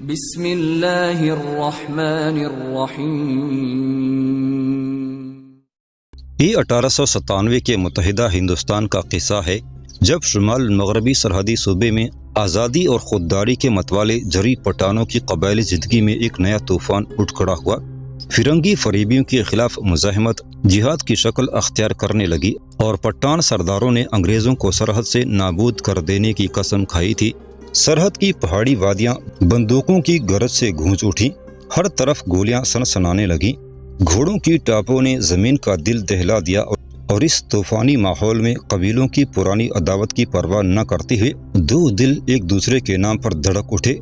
بسم اللہ الرحمن الرحیم۔ یہ 1897 کے متحدہ ہندوستان کا قصہ ہے، جب شمال مغربی سرحدی صوبے میں آزادی اور خودداری کے متوالے جری پٹھانوں کی قبائلی زندگی میں ایک نیا طوفان اٹھ کھڑا ہوا۔ فرنگی فریبیوں کے خلاف مزاحمت جہاد کی شکل اختیار کرنے لگی اور پٹھان سرداروں نے انگریزوں کو سرحد سے نابود کر دینے کی قسم کھائی تھی۔ سرحد کی پہاڑی وادیاں بندوقوں کی گرج سے گونج اٹھی، ہر طرف گولیاں سنسنانے لگیں، گھوڑوں کی ٹاپوں نے زمین کا دل دہلا دیا اور اس طوفانی ماحول میں قبیلوں کی پرانی عداوت کی پرواہ نہ کرتے ہوئے دو دل ایک دوسرے کے نام پر دھڑک اٹھے۔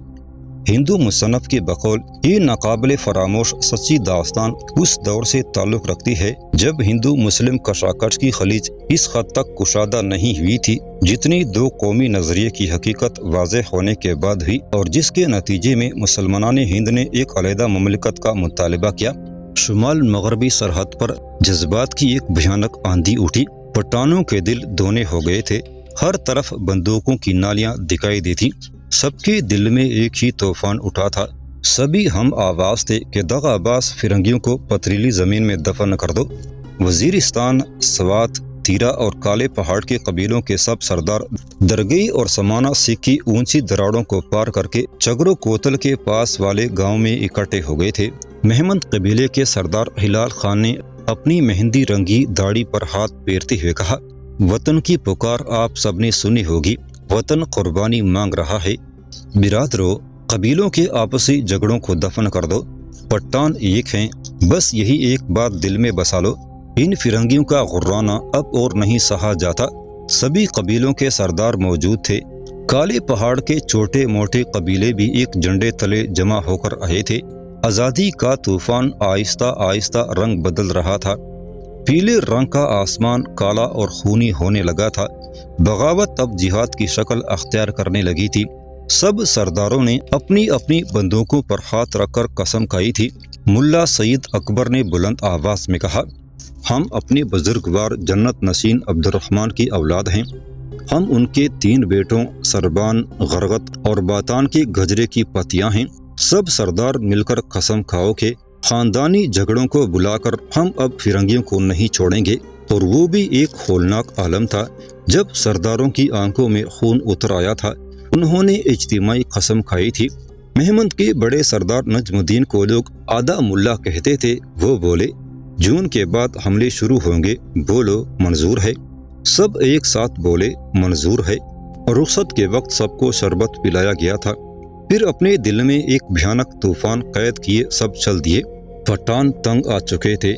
ہندو مصنف کے بقول یہ ناقابل فراموش سچی داستان اس دور سے تعلق رکھتی ہے جب ہندو مسلم کشاکش کی خلیج اس حد تک کشادہ نہیں ہوئی تھی جتنی دو قومی نظریے کی حقیقت واضح ہونے کے بعد ہوئی، اور جس کے نتیجے میں مسلمانان ہند نے ایک علیحدہ مملکت کا مطالبہ کیا۔ شمال مغربی سرحد پر جذبات کی ایک بھیانک آندھی اٹھی، پٹھانوں کے دل دونے ہو گئے تھے، ہر طرف بندوقوں کی نالیاں دکھائی دی تھی، سب کے دل میں ایک ہی طوفان اٹھا تھا، سبھی ہم آواز تھے کہ دغا باز فرنگیوں کو پتریلی زمین میں دفن کر دو۔ وزیرستان، سوات، تیرا اور کالے پہاڑ کے قبیلوں کے سب سردار درگئی اور سمانا سکھ کی اونچی دراڑوں کو پار کر کے چگرو کوتل کے پاس والے گاؤں میں اکٹھے ہو گئے تھے۔ مہمند قبیلے کے سردار ہلال خان نے اپنی مہندی رنگی داڑھی پر ہاتھ پھیرتے ہوئے کہا، وطن کی پکار آپ سب نے سنی ہوگی، وطن قربانی مانگ رہا ہے، برادرو قبیلوں کے آپسی جھگڑوں کو دفن کر دو، پٹھان ایک ہیں، بس یہی ایک بات دل میں بسا لو، ان فرنگیوں کا غرانہ اب اور نہیں سہا جاتا۔ سبھی قبیلوں کے سردار موجود تھے، کالے پہاڑ کے چھوٹے موٹے قبیلے بھی ایک جھنڈے تلے جمع ہو کر آئے تھے۔ آزادی کا طوفان آہستہ آہستہ رنگ بدل رہا تھا، پیلے رنگ کا آسمان کالا اور خونی ہونے لگا تھا، بغاوت اب جہاد کی شکل اختیار کرنے لگی تھی۔ سب سرداروں نے اپنی اپنی بندوقوں پر ہاتھ رکھ کر قسم کھائی تھی۔ ملا سید اکبر نے بلند آواز میں کہا، ہم اپنے بزرگوار جنت نشین عبد الرحمن کی اولاد ہیں، ہم ان کے 3 بیٹوں سربان، غرغت اور باتان کے گجرے کی پتیاں ہیں۔ سب سردار مل کر قسم کھاؤ کہ خاندانی جھگڑوں کو بلا کر ہم اب فرنگیوں کو نہیں چھوڑیں گے۔ اور وہ بھی ایک ہولناک عالم تھا جب سرداروں کی آنکھوں میں خون اتر آیا تھا۔ انہوں نے اجتماعی قسم کھائی تھی۔ مہمند کے بڑے سردار نجم الدین کو لوگ آدھا ملا کہتے تھے، وہ بولے، جون کے بعد حملے شروع ہوں گے، بولو منظور ہے۔ سب ایک ساتھ بولے، منظور ہے۔ رخصت کے وقت سب کو شربت پلایا گیا تھا، پھر اپنے دل میں ایک بھیانک طوفان قید کیے سب چل دیے۔ پٹھان تنگ آ چکے تھے۔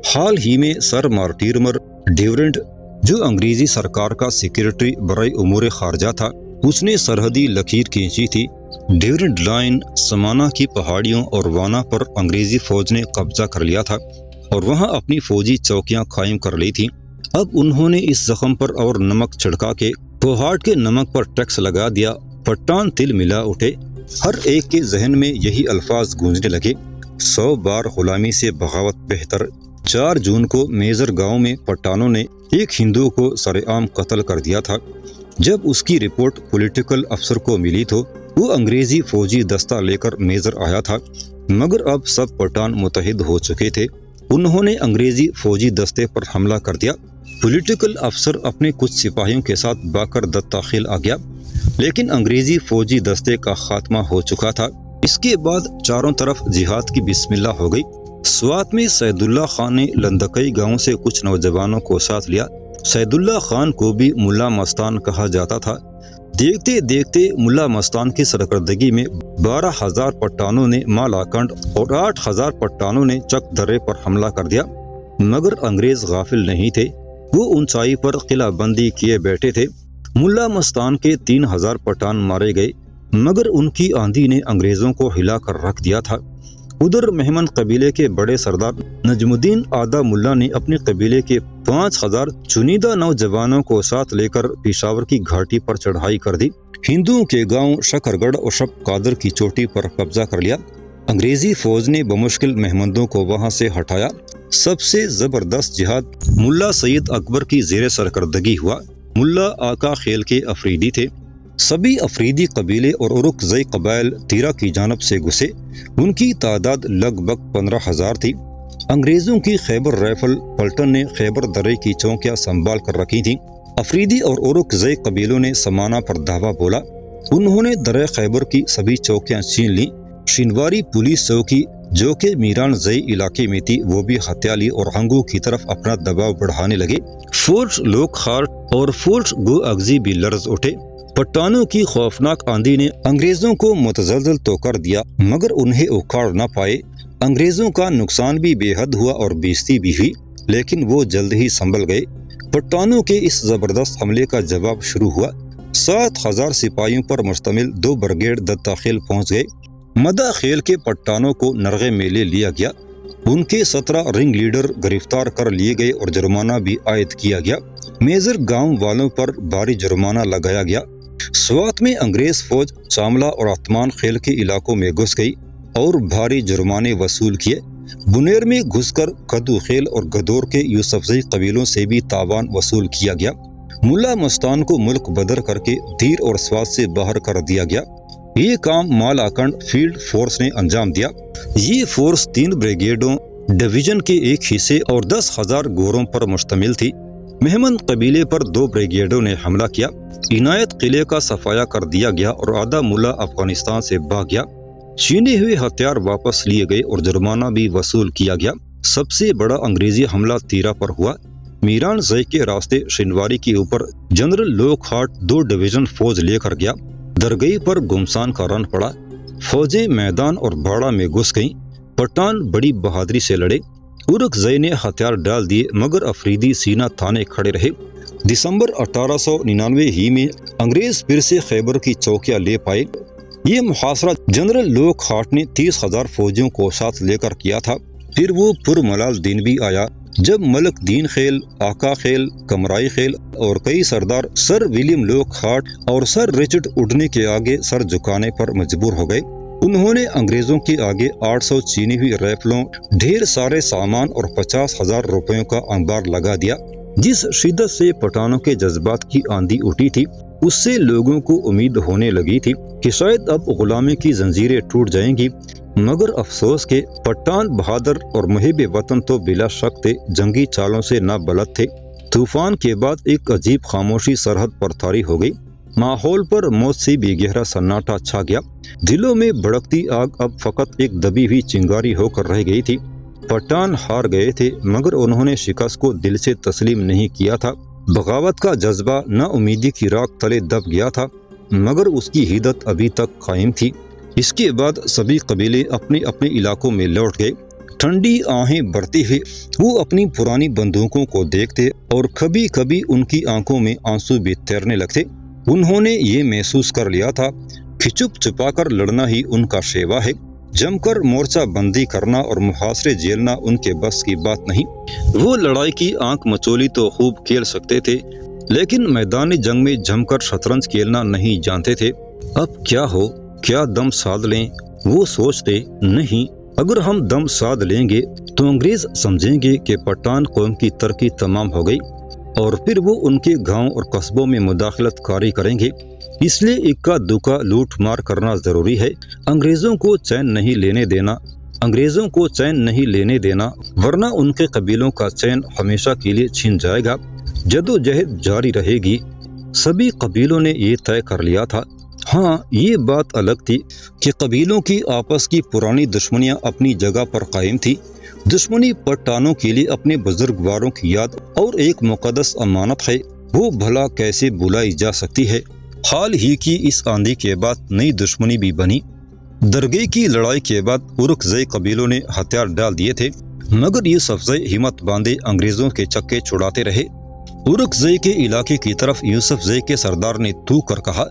حال ہی میں سر مارٹیمر ڈیورنٹ، جو انگریزی سرکار کا سیکریٹری برائے امور خارجہ تھا، اس نے سرحدی لکیر کھینچی تھی۔ ڈیورنٹ لائن سمانا کی پہاڑیوں اور وانا پر انگریزی فوج نے قبضہ کر لیا تھا اور وہاں اپنی فوجی چوکیاں قائم کر لی تھیں۔ اب انہوں نے اس زخم پر اور نمک چھڑکا کے پہاڑ کے نمک پر ٹیکس لگا دیا۔ پٹھان تل ملا اٹھے، ہر ایک کے ذہن میں یہی الفاظ گونجنے لگے، 100 بار غلامی سے بغاوت بہتر۔ 4 جون کو میزر گاؤں میں پٹھانوں نے ایک ہندو کو سرعام قتل کر دیا تھا۔ جب اس کی رپورٹ پولیٹیکل افسر کو ملی تو وہ انگریزی فوجی دستہ لے کر میزر آیا تھا، مگر اب سب پٹھان متحد ہو چکے تھے۔ انہوں نے انگریزی فوجی دستے پر حملہ کر دیا۔ پولیٹیکل افسر اپنے کچھ سپاہیوں کے ساتھ باکر داخل آ گیا، لیکن انگریزی فوجی دستے کا خاتمہ ہو چکا تھا۔ اس کے بعد چاروں طرف جہاد کی بسم اللہ ہو گئی۔ سوات میں سید اللہ خان نے لندکئی گاؤں سے کچھ نوجوانوں کو ساتھ لیا۔ سید اللہ خان کو بھی ملا مستان کہا جاتا تھا۔ دیکھتے دیکھتے ملا مستان کی سرکردگی میں 12,000 پٹھانوں نے مالاکنڈ اور 8,000 پٹھانوں نے چک درے پر حملہ کر دیا، مگر انگریز غافل نہیں تھے، وہ اونچائی پر قلعہ بندی کیے بیٹھے تھے۔ ملا مستان کے 3,000 پٹھان مارے گئے، مگر ان کی آندھی نے انگریزوں کو ہلا کر رکھ دیا تھا۔ ادھر مہمند قبیلے کے بڑے سردار نجم الدین آدھا ملا نے اپنے قبیلے کے 5,000 چنیدہ نوجوانوں کو ساتھ لے کر پشاور کی گھاٹی پر چڑھائی کر دی۔ ہندوؤں کے گاؤں شکر گڑھ اور شب قادر کی چوٹی پر قبضہ کر لیا۔ انگریزی فوج نے بمشکل مہمندوں کو وہاں سے ہٹایا۔ سب سے زبردست جہاد ملا سید اکبر کی زیر سرکردگی ہوا۔ ملا آقا خیل کے افریدی تھے، سبھی افریدی قبیلے اور ارکزئی قبائل تیرا کی جانب سے گھسے۔ ان کی تعداد لگ بھگ 15,000 تھی۔ انگریزوں کی خیبر رائفل پلٹن نے خیبر درے کی چوکیاں سنبھال کر رکھی تھیں۔ افریدی اور ارکزئی قبیلوں نے سمانہ پر دھاوا بولا۔ انہوں نے درے خیبر کی سبھی چوکیاں چھین لیں۔ شنواری پولیس چوکی جو کہ میران زئی علاقے میں تھی وہ بھی ہتھیا لی اور ہنگو کی طرف اپنا دباؤ بڑھانے لگے۔ فورٹ لوک ہارٹ اور فورٹ گو اگزی بھی لرز اٹھے۔ پٹھانوں کی خوفناک آندھی نے انگریزوں کو متزلزل تو کر دیا مگر انہیں اکھاڑ نہ پائے۔ انگریزوں کا نقصان بھی بے حد ہوا اور بےزتی بھی ہوئی، لیکن وہ جلد ہی سنبھل گئے۔ پٹھانوں کے اس زبردست حملے کا جواب شروع ہوا۔ 7,000 سپاہیوں پر مشتمل 2 بریگیڈ دتا خیل پہنچ گئے۔ مدا خیل کے پٹھانوں کو نرغے میں لے لیا گیا۔ ان کے 17 رنگ لیڈر گرفتار کر لیے گئے اور جرمانہ بھی عائد کیا گیا۔ میجر گاؤں والوں پر بھاری جرمانہ لگایا گیا۔ سوات میں انگریز فوج چاملہ اور اتمان خیل کے علاقوں میں گھس گئی اور بھاری جرمانے وصول کیے۔ بنیر میں گھس کر کدو خیل اور گدور کے یوسفزئی قبیلوں سے بھی تاوان وصول کیا گیا۔ ملا مستان کو ملک بدر کر کے دیر اور سوات سے باہر کر دیا گیا۔ یہ کام مالاکنڈ فیلڈ فورس نے انجام دیا۔ یہ فورس 3 بریگیڈوں، ڈویژن کے ایک حصے اور 10,000 گوروں پر مشتمل تھی۔ مہمند قبیلے پر 2 بریگیڈوں نے حملہ کیا۔ عنایت قلعے کا صفایا کر دیا گیا اور آدھا ملا افغانستان سے بھاگ گیا۔ چھینے ہوئے ہتھیار واپس لیے گئے اور جرمانہ بھی وصول کیا گیا۔ سب سے بڑا انگریزی حملہ تیرا پر ہوا۔ میران زئی کے راستے شنواری کے اوپر جنرل لوک ہارٹ 2 ڈویژن فوج لے کر گیا۔ درگئی پر گمسان کا رن پڑا۔ فوجیں میدان اور باڑہ میں گھس گئیں۔ پٹھان بڑی بہادری سے لڑے۔ ارکزئی نے ہتھیار ڈال دیے مگر افریدی سینہ تانے کھڑے رہے۔ دسمبر 1899 ہی میں انگریز پھر سے خیبر کی چوکیاں لے پائے۔ یہ محاصرہ جنرل لوک ہارٹ نے 30,000 فوجیوں کو ساتھ لے کر کیا تھا۔ پھر وہ پرملال دن بھی آیا جب ملک دین خیل، آقا خیل، کمرائی خیل اور کئی سردار سر ولیم لوک ہارٹ اور سر رچرڈ اڑنے کے آگے سر جھکانے پر مجبور ہو گئے۔ انہوں نے انگریزوں کے آگے 800 چینی ہوئی رائفلوں، ڈھیر سارے سامان اور 50,000 روپیوں کا انبار لگا دیا۔ جس شدت سے پٹھانوں کے جذبات کی آندھی اٹھی تھی اس سے لوگوں کو امید ہونے لگی تھی کہ شاید اب غلامی کی زنجیریں ٹوٹ جائیں گی، مگر افسوس کہ پٹھان بہادر اور محب وطن تو بلا شک تھے، جنگی چالوں سے نہ بلد تھے۔ طوفان کے بعد ایک عجیب خاموشی سرحد پر طاری ہو گئی۔ ماحول پر موت سے بھی گہرا سناٹا چھا گیا۔ دلوں میں بھڑکتی آگ اب فقط ایک دبی ہوئی چنگاری ہو کر رہ گئی تھی۔ پٹھان ہار گئے تھے مگر انہوں نے شکست کو دل سے تسلیم نہیں کیا تھا۔ بغاوت کا جذبہ نا امیدی کی راکھ تلے دب گیا تھا مگر اس کی حدت ابھی تک قائم تھی۔ اس کے بعد سبھی قبیلے اپنے اپنے علاقوں میں لوٹ گئے۔ ٹھنڈی آہیں بھرتے ہوئے وہ اپنی پرانی بندوقوں کو دیکھتے اور کبھی کبھی ان کی آنکھوں میں آنسو بھی تیرنے لگتے۔ انہوں نے یہ محسوس کر لیا تھا کہ چھپ چھپا کر لڑنا ہی ان کا شیوا ہے۔ جم کر مورچہ بندی کرنا اور محاصرے جھیلنا ان کے بس کی بات نہیں۔ وہ لڑائی کی آنکھ مچولی تو خوب کھیل سکتے تھے لیکن میدان جنگ میں جم کر شطرنج کھیلنا نہیں جانتے تھے۔ اب کیا ہو، کیا دم سادھ لیں؟ وہ سوچتے، نہیں، اگر ہم دم سادھ لیں گے تو انگریز سمجھیں گے کہ پٹھان قوم کی ترقی تمام ہو گئی اور پھر وہ ان کے گاؤں اور قصبوں میں مداخلت کاری کریں گے۔ اس لیے اکا دکا لوٹ مار کرنا ضروری ہے۔ انگریزوں کو چین نہیں لینے دینا، انگریزوں کو چین نہیں لینے دینا ورنہ ان کے قبیلوں کا چین ہمیشہ کے لیے چھن جائے گا۔ جدوجہد جاری رہے گی۔ سبھی قبیلوں نے یہ طے کر لیا تھا۔ ہاں، یہ بات الگ تھی کہ قبیلوں کی آپس کی پرانی دشمنیاں اپنی جگہ پر قائم تھی۔ دشمنی پٹھانوں کے لیے اپنے بزرگواروں کی یاد اور ایک مقدس امانت ہے، وہ بھلا کیسے بھلائی جا سکتی ہے؟ حال ہی کی اس آندھی کے بعد نئی دشمنی بھی بنی۔ درگئی کی لڑائی کے بعد ارکزئی قبیلوں نے ہتھیار ڈال دیے تھے مگر یوسفزئی ہمت باندھے انگریزوں کے چکے چھڑاتے رہے۔ ارکزئی کے علاقے کی طرف یوسفزئی کے سردار نے تھوک کر کہا،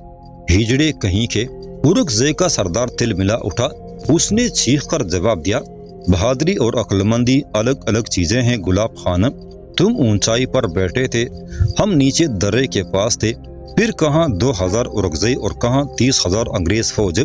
ہجڑے کہیں کے۔ ارکزئی کا سردار تل ملا اٹھا۔ اس نے چیخ کر جواب دیا، بہادری اور عقلمندی الگ الگ چیزیں ہیں گلاب خانم۔ تم اونچائی پر بیٹھے تھے، ہم نیچے درے کے پاس تھے، پھر کہاں 2,000 ارکزئی اور کہاں 30,000 انگریز فوج۔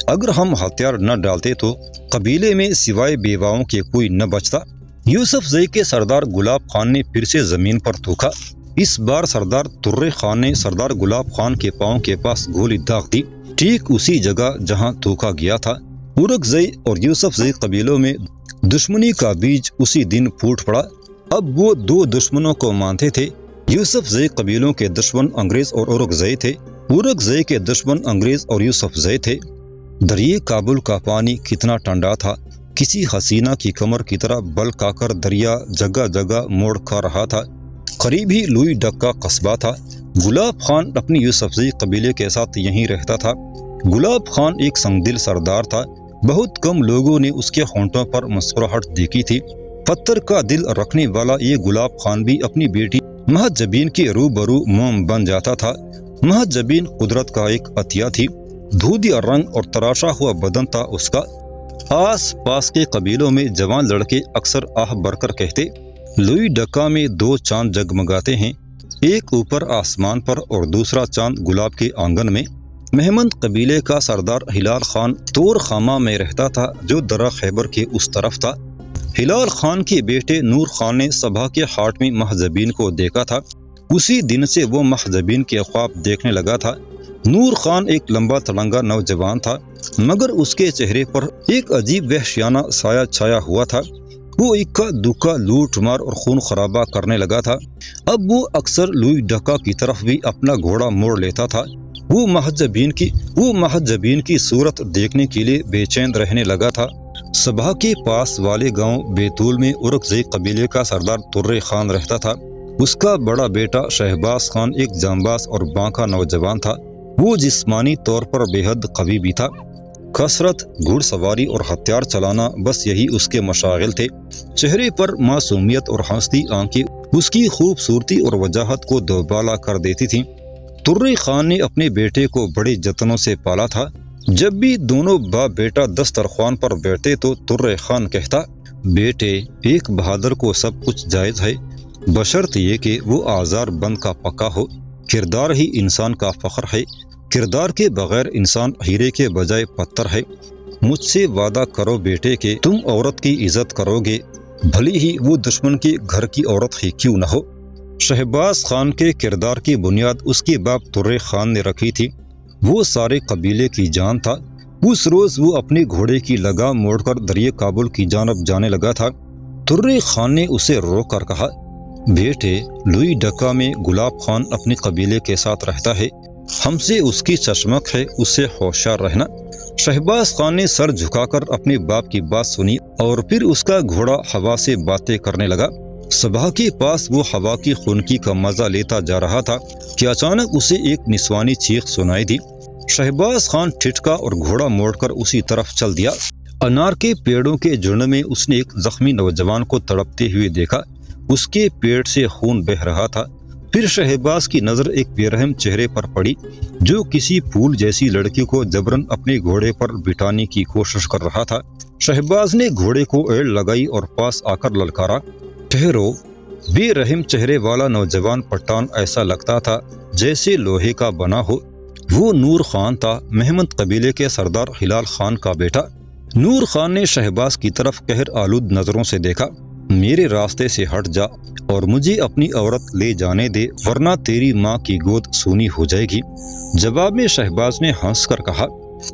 اگر ہم ہتھیار نہ ڈالتے تو قبیلے میں سوائے بیواؤں کے کوئی نہ بچتا۔ یوسفزئی کے سردار گلاب خان نے پھر سے زمین پر تھوکا۔ اس بار سردار ترے خان نے سردار گلاب خان کے پاؤں کے پاس گولی داغ دی، ٹھیک اسی جگہ جہاں تھوکا گیا تھا۔ اورکزئی اور یوسفزئی قبیلوں میں دشمنی کا بیج اسی دن پھوٹ پڑا۔ اب وہ دو دشمنوں کو مانتے تھے۔ یوسفزئی قبیلوں کے دشمن انگریز اور اورکزئی تھے، اورکزئی کے دشمن انگریز اور یوسفزئی تھے۔ دریائے کابل کا پانی کتنا ٹھنڈا تھا، کسی حسینہ کی کمر کی طرح بلکا کر دریا جگہ جگہ موڑ کھا رہا تھا۔ قریب ہی لوئی ڈک کا قصبہ تھا۔ گلاب خان اپنی یوسفزئی قبیلے کے ساتھ یہیں رہتا تھا۔ گلاب خان ایک سنگدل سردار تھا، بہت کم لوگوں نے اس کے ہونٹوں پر مسکراہٹ دیکھی تھی۔ پتھر کا دل رکھنے والا یہ گلاب خان بھی اپنی بیٹی مہجبین کے روبرو موم بن جاتا تھا۔ مہجبین قدرت کا ایک عطیہ تھی، دودھیا رنگ اور تراشا ہوا بدن تھا اس کا۔ آس پاس کے قبیلوں میں جوان لڑکے اکثر آہ بھر کر کہتے، لوئی ڈکا میں دو چاند جگمگاتے ہیں، ایک اوپر آسمان پر اور دوسرا چاند گلاب کے آنگن میں۔ مہمند قبیلے کا سردار ہلال خان تور خامہ میں رہتا تھا، جو درہ خیبر کے اس طرف تھا۔ ہلال خان کے بیٹے نور خان نے صبح کے ہاٹ میں مہجبین کو دیکھا تھا، اسی دن سے وہ مہجبین کے خواب دیکھنے لگا تھا۔ نور خان ایک لمبا تڑنگا نوجوان تھا، مگر اس کے چہرے پر ایک عجیب وحشیانہ سایہ چھایا ہوا تھا۔ وہ اکا دکا لوٹ مار اور خون خرابہ کرنے لگا تھا۔ اب وہ اکثر لوئی ڈکا کی طرف بھی اپنا گھوڑا موڑ لیتا تھا۔ وہ مہجبین کی صورت دیکھنے کے لیے بے چین رہنے لگا تھا۔ صبح کے پاس والے گاؤں بیتول میں اورکزئی قبیلے کا سردار ترے خان رہتا تھا۔ اس کا بڑا بیٹا شہباز خان ایک جانباز اور بانکا نوجوان تھا۔ وہ جسمانی طور پر بے حد قوی بھی تھا۔ کثرت، گھڑ سواری اور ہتھیار چلانا، بس یہی اس کے مشاغل تھے۔ چہرے پر معصومیت اور ہنستی آنکھیں اس کی خوبصورتی اور وجاہت کو دوبالا کر دیتی تھیں۔ ترے خان نے اپنے بیٹے کو بڑے جتنوں سے پالا تھا۔ جب بھی دونوں باپ بیٹا دسترخوان پر بیٹھتے تو ترے خان کہتا، بیٹے، ایک بہادر کو سب کچھ جائز ہے، بشرط یہ کہ وہ آزار بند کا پکا ہو۔ کردار ہی انسان کا فخر ہے، کردار کے بغیر انسان ہیرے کے بجائے پتھر ہے۔ مجھ سے وعدہ کرو بیٹے کہ تم عورت کی عزت کرو گے، بھلی ہی وہ دشمن کے گھر کی عورت ہی کیوں نہ ہو۔ شہباز خان کے کردار کی بنیاد اس کے باپ ترے خان نے رکھی تھی۔ وہ سارے قبیلے کی جان تھا۔ اس روز وہ اپنے گھوڑے کی لگام موڑ کر دریائے کابل کی جانب جانے لگا تھا۔ ترے خان نے اسے روک کر کہا، بیٹے، لوئی ڈکا میں گلاب خان اپنے قبیلے کے ساتھ رہتا ہے، ہم سے اس کی چشمک ہے، اس سے ہوشیار رہنا۔ شہباز خان نے سر جھکا کر اپنے باپ کی بات سنی اور پھر اس کا گھوڑا ہوا سے باتیں کرنے لگا۔ صبح کے پاس وہ ہوا کی خنکی کا مزہ لیتا جا رہا تھا کہ اچانک اسے ایک نسوانی چیخ سنائی دی۔ شہباز خان ٹھٹکا اور گھوڑا موڑ کر اسی طرف چل دیا۔ انار کے پیڑوں کے جھنڈ میں اس نے ایک زخمی نوجوان کو تڑپتے ہوئے دیکھا، اس کے پیٹ سے خون بہہ رہا تھا۔ پھر شہباز کی نظر ایک بے رحم چہرے پر پڑی، جو کسی پھول جیسی لڑکی کو جبرن اپنے گھوڑے پر بٹھانے کی کوشش کر رہا تھا۔ شہباز نے گھوڑے کو ایڑ لگائی اور پاس آ کر للکارا، ٹھہرو۔ بے رحم چہرے والا نوجوان پٹھان ایسا لگتا تھا جیسے لوہے کا بنا ہو۔ وہ نور خان تھا، مہمند قبیلے کے سردار ہلال خان کا بیٹا۔ نور خان نے شہباز کی طرف قہر آلود نظروں سے دیکھا۔ میرے راستے سے ہٹ جا اور مجھے اپنی عورت لے جانے دے، ورنہ تیری ماں کی گود سونی ہو جائے گی۔ جواب میں شہباز نے ہنس کر کہا،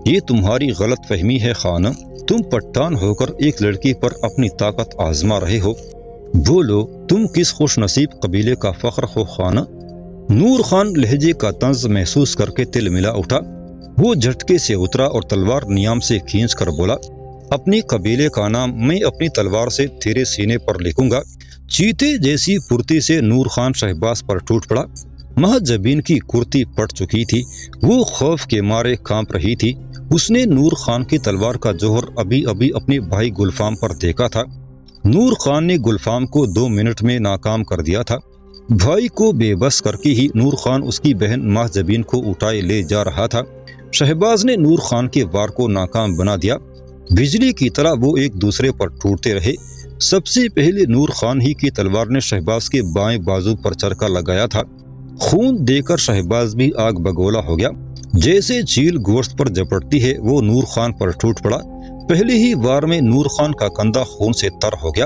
یہ تمہاری غلط فہمی ہے خانم، تم پٹھان ہو کر ایک لڑکی پر اپنی طاقت آزما رہے ہو۔ بولو، تم کس خوش نصیب قبیلے کا فخر ہو خانہ؟ نور خان لہجے کا طنز محسوس کر کے تل ملا اٹھا۔ وہ جھٹکے سے اترا اور تلوار نیام سے کھینچ کر بولا، اپنی قبیلے کا نام میں اپنی تلوار سے تیرے سینے پر لکھوں گا۔ چیتے جیسی پھرتی سے نور خان شہباز پر ٹوٹ پڑا۔ مہجبین کی کرتی پٹ چکی تھی، وہ خوف کے مارے کانپ رہی تھی۔ اس نے نور خان کی تلوار کا جوہر ابھی ابھی اپنے بھائی گلفام پر دیکھا تھا۔ نور خان نے گلفام کو 2 منٹ میں ناکام کر دیا تھا۔ بھائی کو بے بس کر کے ہی نور خان اس کی بہن مہجبین کو اٹھائے لے جا رہا تھا۔ شہباز نے نور خان کے وار کو ناکام بنا دیا۔ بجلی کی طرح وہ ایک دوسرے پر ٹوٹتے رہے۔ سب سے پہلے نور خان ہی کی تلوار نے شہباز کے بائیں بازو پر چرکا لگایا تھا۔ خون دے کر شہباز بھی آگ بگولا ہو گیا۔ جیسے چیل گوشت پر جپٹتی ہے، وہ نور خان پر ٹوٹ پڑا۔ پہلے ہی وار میں نور خان کا کندھا خون سے تر ہو گیا۔